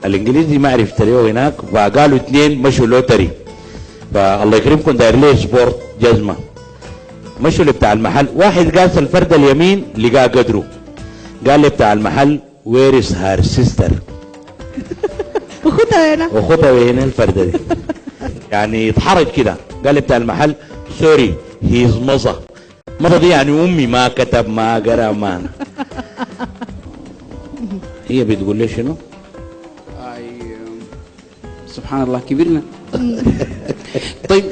الانجليزي ما عرفت له هناك، فقالوا اثنين مشوا لوتري، فالله يكرمكم داير ليه سبورت جزمه، مشوا لبتاع المحل، واحد قاس الفرد اليمين لقاه قدره، قال لبتاع المحل وير از هار سيستر، وخدها هنا وخطها هنا الفرده دي. يعني اتحرج كده، قال بتاع المحل سوري هيز مضى، مضى دي يعني امي ما كتب ما قرا ما. هي بتقول لي شنو؟ سبحان الله كبرنا. طيب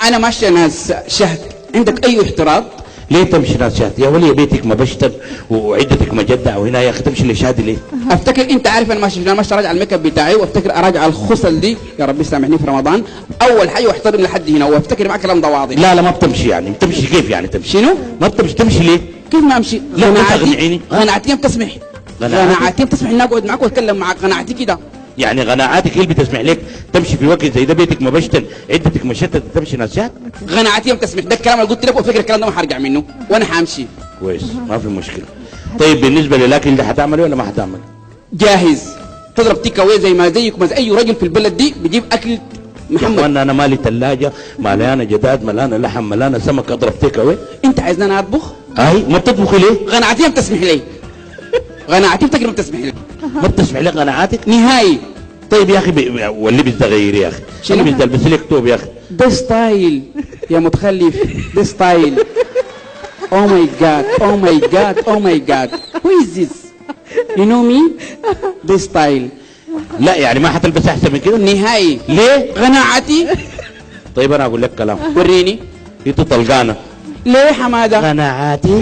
انا ماشي ناس شهد، عندك اي احتراض؟ ليه تمشي ناس شهد يا ولي؟ بيتك مبشتر وعدتك مجدة وهنا يا اخي تمشي لشهد ليه؟ افتكر انت عارف انا ماشي اراجع الميك اب بتاعي، وافتكر اراجع الخصل دي، يا رب يسامحني في رمضان، اول حاجه واحترم لحد هنا، وافتكر معك كلام ده واضح. لا لا ما بتمشي، يعني بتمشي كيف يعني تمشي؟ شنو؟ ما بتمشي، تمشي ليه؟ كيف ما امشي؟ لا تقنعيني. قناعتي بتسمح، قناعتي بتسمح اني اقعد معك واتكلم معك، قناعتي كده. يعني قناعاتك هي اللي بتسمح لك تمشي في وقت زي ده؟ بيتك مبشتن عدتك مشتت تمشي ناس شهد؟ قناعتي بتسمح، ده الكلام اللي قلت لك، وفكر الكلام ده ما هرجع منه، وانا حامشي. كويس ما في مشكله. طيب بالنسبه للاكل ده هتعمله ولا ما هتعمل؟ جاهز، تضرب تيك اواي زي ما زيك وما زي اي راجل في البلد دي بيجيب اكل محمد. يا اخوانا انا مالي ثلاجه مليانه جداد مليانه لحم مليانه سمك اضرب تيك اواي؟ انت عايزني انا اطبخ؟ اي ما بتطبخي ليه؟ قناعتي بتسمح لي، قناعتي بتقدر بتسمح لي، ما بتسمع لي قناعاتك نهائي. طيب يا اخي واللبس ده غير يا اخي، شنو؟ اللبس ده البس لك توب يا اخي. ده ستايل يا متخلف، ده ستايل. او ماي جاد او ماي جاد او ماي جاد، هو از ذس؟ يو نو مي؟ ده ستايل. لا يعني ما هتلبس احسن من كده نهائي. ليه؟ قناعتي. طيب انا اقول لك كلام، وريني. انت طلقانه. ليه حماده؟ قناعاتي.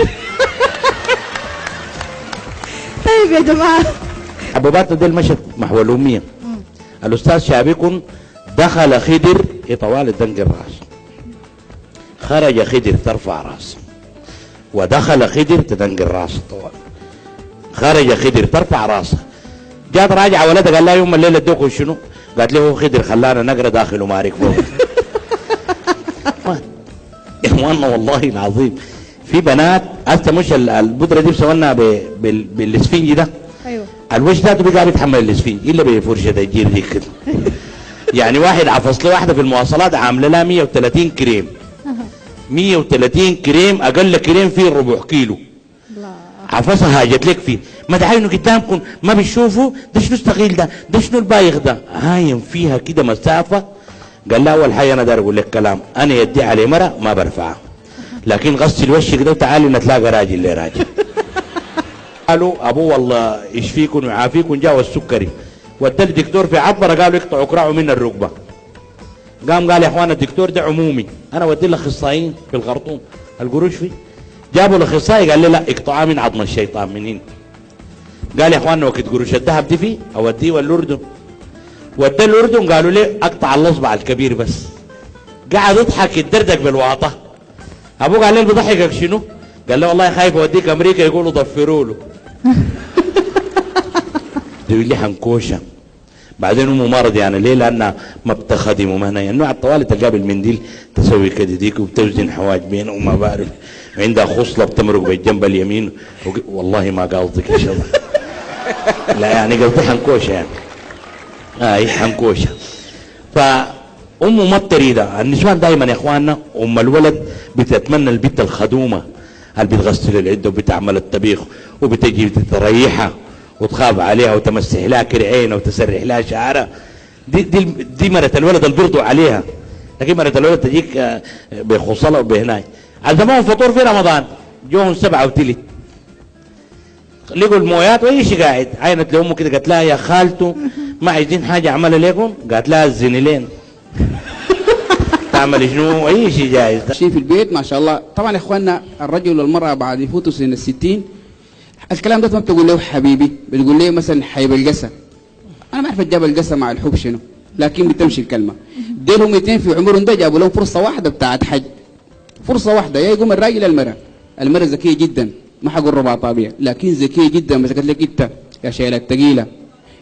طيب يا جماعه حبوبات دي المشت محو الاميه. الاستاذ شابك دخل خدر طوال الدنق الراس، خرج خدر ترفع راس، ودخل خدر تدنق الراس طوال، خرج خدر ترفع راسه. جات راجعه ولدها قال لها يوم الليله ادوكوا شنو؟ قالت له هو خدر خلانا نقرا داخل ومارك فوق. يا اخوانا والله العظيم في بنات هسه مش البودره دي بسوالنا بالاسفنج ده. ايوه الوجه ذاته بقى بيتحمل الاسفنج الا بفرشه الجير دي كده. يعني واحد عفص له واحده في المواصلات عامله لها 130 كريم. 130 كريم، اقل كريم فيه ربع كيلو. عفصها هاجت لك فيه، ما دعينه قدامكم ما بتشوفوا ده شنو الثقيل ده شنو البايغ ده، هايم فيها كده مسافه. قال لا اول حاجه انا داير اقول لك كلام، انا يدي على مره ما برفعها، لكن غسل وشك ده وتعالي نتلاقى راجل لراجل. قالوا ابوه والله يشفيكم ويعافيكم، جاوا السكري ودى الدكتور في عبره قالوا يقطعوا كراعه من الركبه. قام قال يا اخوان الدكتور ده عمومي، انا ودي الاخصائيين في الخرطوم القروش فيه. جابوا الاخصائي قال لي لا اقطعها من عظم الشيطان من هنا. قال يا اخوان وقت قروش الذهب دي فيه اوديه الاردن. ودى الاردن قالوا لي اقطع الاصبع الكبير بس. قعد يضحك يتدردق بالواطه. ابوه قال لي بضحكك شنو؟ قال له والله خايف اوديك امريكا يقولوا ضفروا له. يقول لي حنكوشه. بعدين امه مرض يعني ليه؟ لانها ما بتخدم ومهنه يعني على الطوال تلقاها بالمنديل تسوي كده ديك وبتوزن حواجبين وما بعرف، عندها خصله بتمرق بالجنب اليمين والله ما قصدك ان شاء الله. لا يعني قصدي حنكوشه يعني. هي حنكوشه. فامه ما بتريدها، النسوان دائما يا اخواننا ام الولد بتتمنى البت الخدومه اللي بتغسل العده وبتعمل الطبيخ وبتجي تريحها وتخاف عليها وتمسح لها كرعينها وتسرح لها شعرها. دي مرة الولد اللي بيرضوا عليها، لكن مرة الولد تجيك بخصلة وبهناي. عزموهم فطور في رمضان، جوهم 7 وتلت، لقوا المويات واي شيء قاعد. عينت لامه كده قالت لها يا خالته ما عايزين حاجه اعملها لكم؟ قالت لها الزنيلين. تعمل شنو؟ اي شيء جايز. شيء في البيت ما شاء الله. طبعا يا اخواننا الرجل والمراه بعد يفوتوا سن ال60 الكلام ده ما بتقول له حبيبي، بتقول له مثلا حيب القسا. انا ما اعرف جاب القسا مع الحب شنو، لكن بتمشي الكلمه. ديلهم 2 في عمرهم ده جابوا لهم فرصه واحده بتاعت حج، فرصه واحده يا يقوم الراجل المراه. المراه ذكيه جدا، ما حقول ربع طابيه، لكن ذكيه جدا. مسكت لك انت يا شيله الثقيله،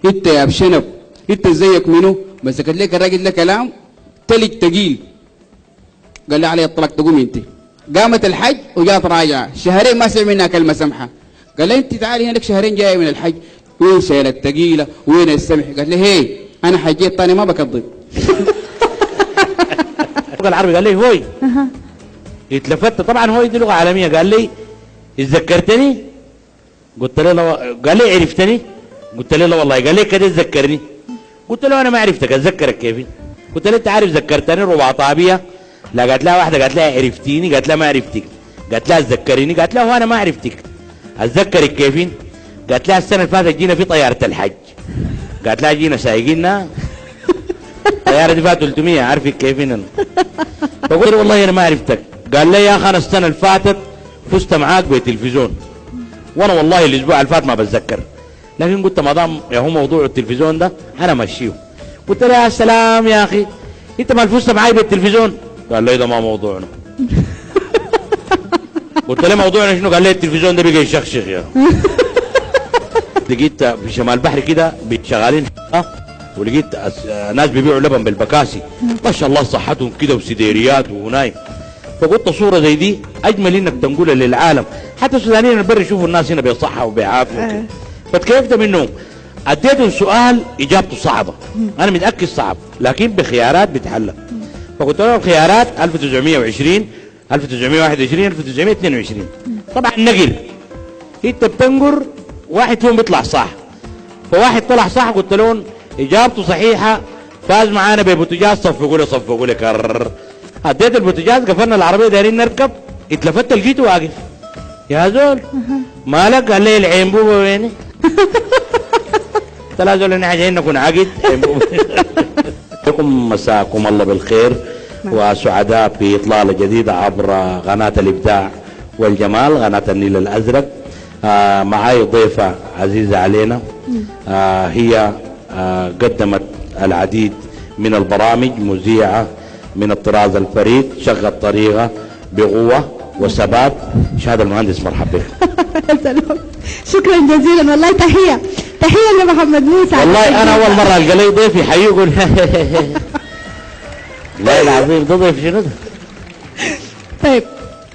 انت يا بشنب، انت زيك منو، مسكت لك الراجل ده كلام تلج ثقيل. قال لي علي الطلاق تقوم انت. قامت الحج وجات راجعه، شهرين ما سمع منها كلمه سمحه. قال لي انت تعالي هنا لك شهرين جايه من الحج، وين شايل الثقيله وين السمح؟ قال لي هي انا حجيت تاني ما بكذب. اللغه العربي قال لي هوي. اتلفت طبعا هوي دي لغه عالميه. قال لي اتذكرتني؟ قلت له لا. قال لي عرفتني؟ قلت له لا والله. قال لي كده تذكرني؟ قلت له انا ما عرفتك اتذكرك كيف؟ قلت له انت عارف ذكرتني ربع طابيه؟ لا. قالت لها واحده قالت لها عرفتيني؟ قالت لها ما عرفتك. قالت لها تذكريني؟ قالت لها هو انا ما عرفتك اتذكرك كيف؟ قالت لها السنه اللي فاتت جينا في طياره الحج. قالت لها جينا سايقيننا الطياره دي فيها 300 عارفك كيف انا. فقلت له والله انا ما عرفتك. قال لي يا اخي انا السنه اللي فاتت فزت معاك بتلفزيون وانا والله الاسبوع اللي فات ما بتذكر، لكن قلت ما دام هو موضوع التلفزيون ده انا ماشيه. قلت له يا سلام يا اخي انت ما فزت معاي بالتلفزيون؟ قال لي ده ما موضوعنا. قلت له موضوعنا شنو؟ قال لي التلفزيون ده بقى يشخشخ يا. لقيت في شمال بحري كده شغالين ولقيت ناس بيبيعوا لبن بالبكاسي ما شاء الله صحتهم كده وسديريات ونايم. فقلت صوره زي دي اجمل انك تنقلها للعالم، حتى السودانيين البر يشوفوا الناس هنا بصحه وبعافيه. فتكيفت منهم اديتهم سؤال اجابته صعبه، انا متاكد صعب لكن بخيارات بتحلى. فقلت لهم الخيارات 1920 1921 1922. طبعا نقل انت بتنقر واحد فيهم بيطلع صح، فواحد طلع صح قلت لهم اجابته صحيحه فاز معانا ببوتجاز. صفقوا لي كرر. اديت البوتجاز قفلنا العربيه دايرين نركب اتلفت لقيته واقف. يا زول مالك؟ قال لي العنبوبه ويني؟ قلت له زول احنا جايين نكون عقد لكم مساكم الله بالخير وسعداء في اطلاله جديده عبر قناه الابداع والجمال قناه النيل الازرق. معاي ضيفه عزيزه علينا. هي قدمت العديد من البرامج، مذيعه من الطراز الفريد، شغل طريقه بقوه وثبات. شهاده المهندس مرحبا بك. شكرا جزيلا والله. تحيه لمحمد موسى. والله انا اول مره القى لي ضيف يحيي يقول لا العظيم ده ضيف شنو ده؟ طيب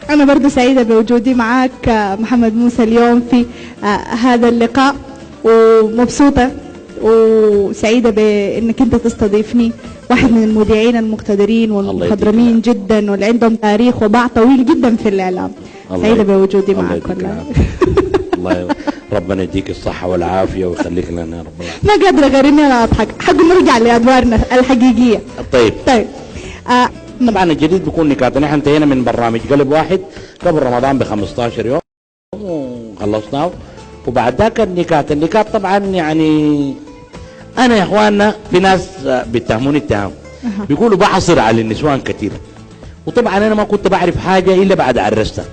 أنا برضو سعيدة بوجودي معك محمد موسى اليوم في هذا اللقاء، ومبسوطة وسعيدة بأنك أنت تستضيفني، واحد من المذيعين المقتدرين والمخضرمين جدا واللي عندهم تاريخ وباع طويل جدا في الإعلام. سعيدة بوجودي معك والله. الله ربنا يديك الصحة والعافية ويخليك لنا يا رب العالمين. ما قادرة غير إني أنا أضحك، حق نرجع لأدوارنا الحقيقية. طيب طبعا الجديد بيكون نكات. نحن انتهينا من برنامج قلب واحد قبل رمضان ب 15 يوم وخلصناه، وبعد ذاك النكات طبعا يعني انا يا اخواننا في ناس بيتهموني اتهام بيقولوا بحصر على النسوان كثير، وطبعا انا ما كنت بعرف حاجه الا بعد عرستها.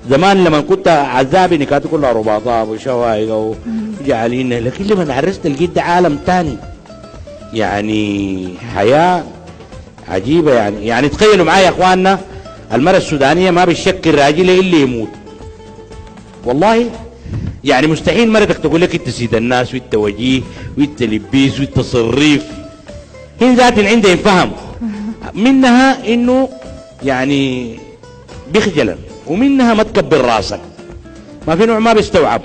زمان لما كنت عزابي نكاتي كلها رباطات وشوايق وجعلين، لكن لما عرست لقيت ده عالم ثاني، يعني حياه عجيبة. يعني تخيلوا معايا يا اخواننا المرأة السودانية ما بتشكل راجلها الا يموت. والله يعني مستحيل مرتك تقول لك انت سيد الناس وانت وجيه وانت لبيس وانت صريف. هن ذات عندهم فهم منها انه يعني بيخجلا، ومنها ما تكبر راسك. ما في نوع ما بيستوعب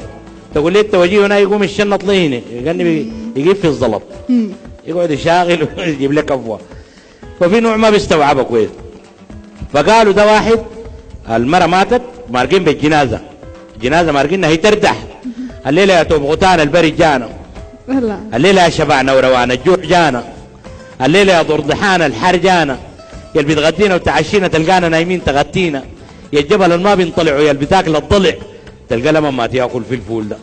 تقول لي انت وجيه هنا يقوم الشنط لي هنا يجيب في الزلط يقعد يشاغل ويجيب لك افواه. ففي نوع ما بيستوعبها كويس. فقالوا ده واحد المرة ماتت مارقين بالجنازة، جنازة مارقينها هي ترتاح. الليلة يا توب غتان البرد جانا، الليلة يا شبعنا وروانا الجوع جانا، الليلة يا ضرضحان الحر جانا، يا اللي بتغدينا وتعشينا تلقانا نايمين تغطينا، يا الجبل اللي ما بينطلعوا يا اللي بتاكل الضلع تلقى لما ما تاكل في الفول ده.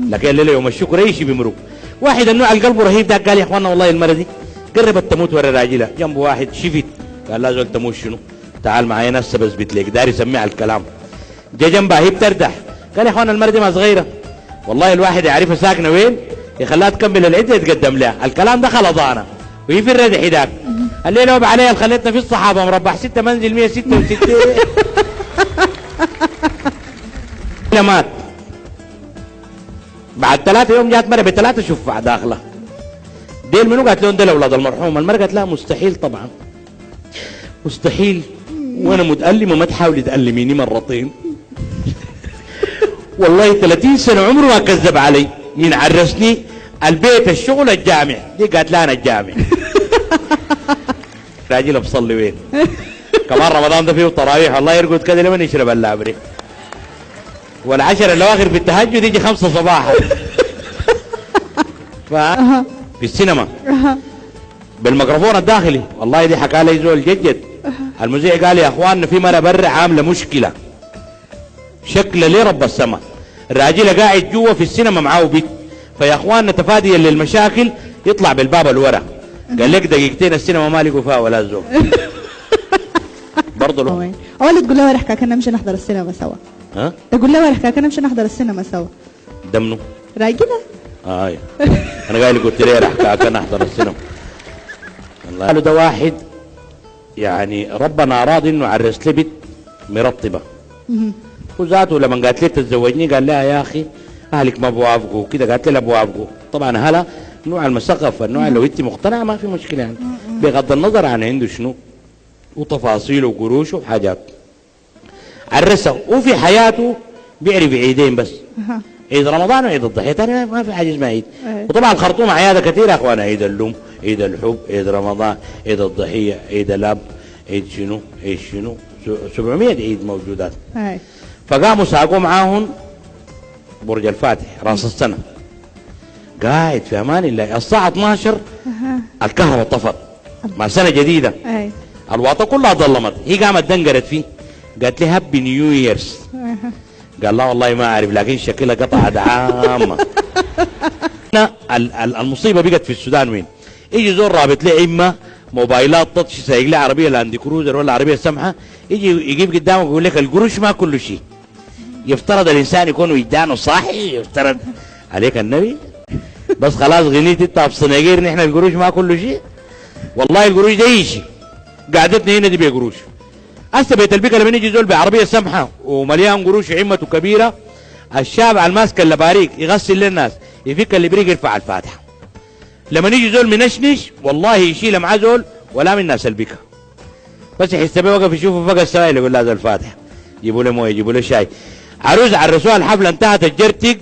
لكن الليلة يوم الشكر اي شيء بيمرق. واحد النوع القلب رهيب ده قال يا اخوانا والله المرة دي قربت تموت ورا راجلها، جنبه واحد شفت قال لا زول تموت شنو؟ تعال معايا ناس بثبت لك، داري يسمع الكلام. جا جنبها هي بترتاح قال يا اخوانا المرة دي ما صغيرة والله الواحد يعرفها ساكنة وين يخليها تكمل العدة يتقدم لها، الكلام ده خلطانة وهي في الردح هناك. الليلة وب عليها خليتنا في الصحابة مربع 6 منزل 166 مات. بعد 3 يوم جات مرة ب3 شفع داخله. ديل منو؟ قالت لهم ديل اولاد المرحوم. المرة قالت لا مستحيل طبعا مستحيل، وانا متألمة ما تحاولي تألميني مرتين. والله 30 سنة عمره ما كذب علي. مين عرسني؟ البيت، الشغل، الجامع. دي قالت لا انا الجامع. راجل بصلي وين؟ كمان رمضان ده فيه تراويح، والله يرقد كده لمن يشرب اللابري. والعشرة الاواخر في التهجد يجي 5 صباحا. في السينما بالميكروفون الداخلي، والله دي حكى لي زول جد. المذيع قال يا اخواننا في مرة برا عامله مشكله شكله لرب السماء، الراجل قاعد جوا في السينما معاه بيت، فيا اخواننا تفاديا للمشاكل يطلع بالباب الورا. قال لك دقيقتين السينما ما لقوا فيها ولا زول. برضه له اول تقول له وين حكاك نمشي نحضر السينما سوا. ها؟ تقول له وين حكاك نمشي نحضر السينما سوا. ده منو؟ راجلة. انا قايل قلت ليه حكاك نحضر السينما. والله قالوا ده واحد يعني ربنا اراد انه عرس لي بنت مرطبه. وذاته لما قالت لي تتزوجني قال لها يا اخي اهلك ما بوافقوا كده، قالت لي لا بوافقوا. طبعا هلا نوع المثقف، النوع لو انت مقتنعه ما في مشكله يعني، بغض النظر عن عنده شنو وتفاصيله وقروشه وحاجات. عرسه وفي حياته بيعرف عيدين بس، عيد رمضان وعيد الضحيه، ثاني ما في حاجه اسمها عيد. وطبعا الخرطوم عياده كثيره يا اخوان، عيد اللوم، عيد الحب، عيد رمضان، عيد الضحيه، عيد الاب، عيد شنو، عيد شنو، 700 عيد موجودات. فقاموا ساقوا معاهم برج الفاتح راس السنه، قاعد في امان الله. الساعه 12 الكهرباء طفت مع سنه جديده، الواطه كلها ظلمت، هي قامت دنقرت فيه، قالت لي هابي نيو ييرز. قال لا والله ما اعرف، لكن شكلها قطعه عامه. المصيبه بقت في السودان وين؟ يجي زول رابط لي اما موبايلات تطش، سايق لي عربيه لاند كروزر ولا عربيه سمحه، يجي يجيب قدامك ويقول لك القروش ما كل شيء. يفترض الانسان يكون وجدانه صاحي، يفترض عليك النبي بس خلاص غنيت انت بصناقير، نحن القروش ما كل شيء. والله القروش ده اي شيء، قعدتنا هنا دي بقروش. هسه بيت البقى لما يجي زول بعربيه سمحه ومليان قروش عمته كبيره، الشاب على الماسك اللباريك يغسل للناس، يفك الابريق يرفع الفاتحه. لما يجي زول منشنش والله يشيل معاه زول ولا من الناس البكا، بس يحس بيه وقف يشوفه فوق السوائل يقول لا زول الفاتحه، يجيبوا له مويه يجيبوا له شاي. عروس عرسوها الحفله انتهت الجرتق،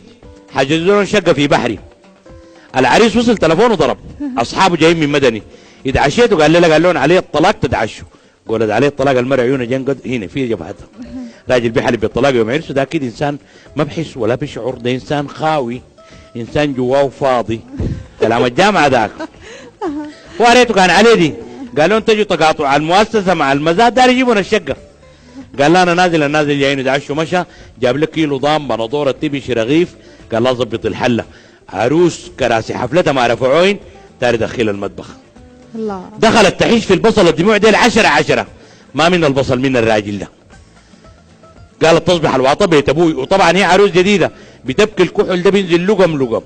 حجزوا لهم شقه في بحري. العريس وصل تلفونه ضرب، اصحابه جايين من مدني، اتعشيتوا قال لي قال لهم عليه الطلاق تتعشوا. قولت عليه الطلاق المرأة عيونه جنقد هنا في جبهتها. راجل بيحلف بالطلاق يوم عرسه، ده اكيد انسان ما بحس ولا بشعر، ده انسان خاوي، انسان جواه فاضي. كلام الجامعه ذاك. وريته كان عليه دي، قال لهم تجوا تقاطعوا على المؤسسه مع المزاد دار يجيبون الشقه. قال لا انا نازل، النازل جايين يتعشوا. مشى جاب لك كيلو ضام بنضوره تبش رغيف، قال لا ظبط الحله. عروس كراسي حفلتها ما رفعوين، تاري دخل المطبخ. الله. دخلت تحيش في البصل الدموع ديل 10 ما من البصل من الراجل ده. قالت تصبح الواطه بيت ابوي، وطبعا هي عروس جديده بتبكي الكحل ده بينزل لقم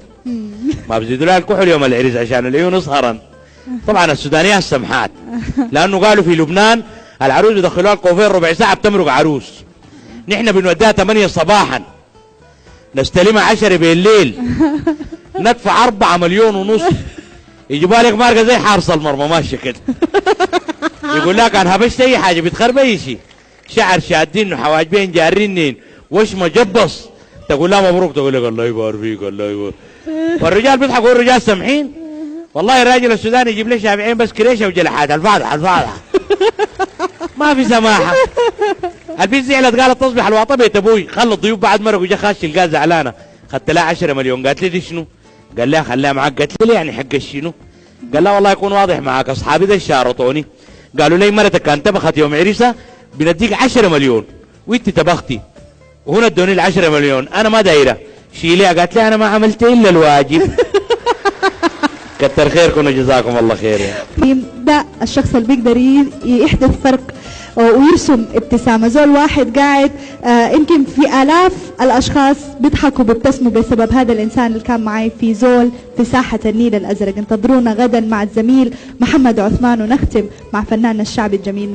ما بيزيدوا لها الكحل يوم العرس عشان العيون اسهرا. طبعا السودانيه السمحات، لانه قالوا في لبنان العروس يدخلوها الكوفير ربع ساعه بتمرق عروس، نحن بنوديها 8 صباحا نستلمها 10 بالليل، ندفع 4 مليون ونص، يجيبوا لك ماركه زي حارس المرمى ماشيه كده. يقول لك انا هبشت اي حاجه بتخربيشي، شعر شادين وحواجبين جارين وش مجبص، تقول لا مبروك، تقول لك الله يبارك فيك الله يبارك. والرجال بيضحكوا الرجال سمحين. والله الراجل السوداني يجيب لي شافعين بس كريشه وجلحات الفاضحه ما في سماحه. البنت زعلت قالت تصبح الواطه بيت ابوي، خلى الضيوف بعد مرق وجا خاش القاز زعلانه، خدت لها 10 مليون. قالت لي دي شنو؟ قال لها خليها معك. قالت لي ليه يعني حق شنو؟ قال لا والله يكون واضح معك، اصحابي ده شارطوني قالوا لي مرتك كانت طبخت يوم عرسها بنديك 10 مليون وانت طبختي، وهنا ادوني ال 10 مليون انا ما دايره شيليها. قالت لي انا ما عملت الا الواجب. كتر خيركم وجزاكم الله خير. يعني ده الشخص اللي بيقدر يحدث فرق ويرسم ابتسامه، زول واحد قاعد يمكن في الاف الاشخاص بيضحكوا بيبتسموا بسبب هذا الانسان اللي كان معي في زول في ساحه النيل الازرق. انتظرونا غدا مع الزميل محمد عثمان، ونختم مع فنان الشعبي الجميل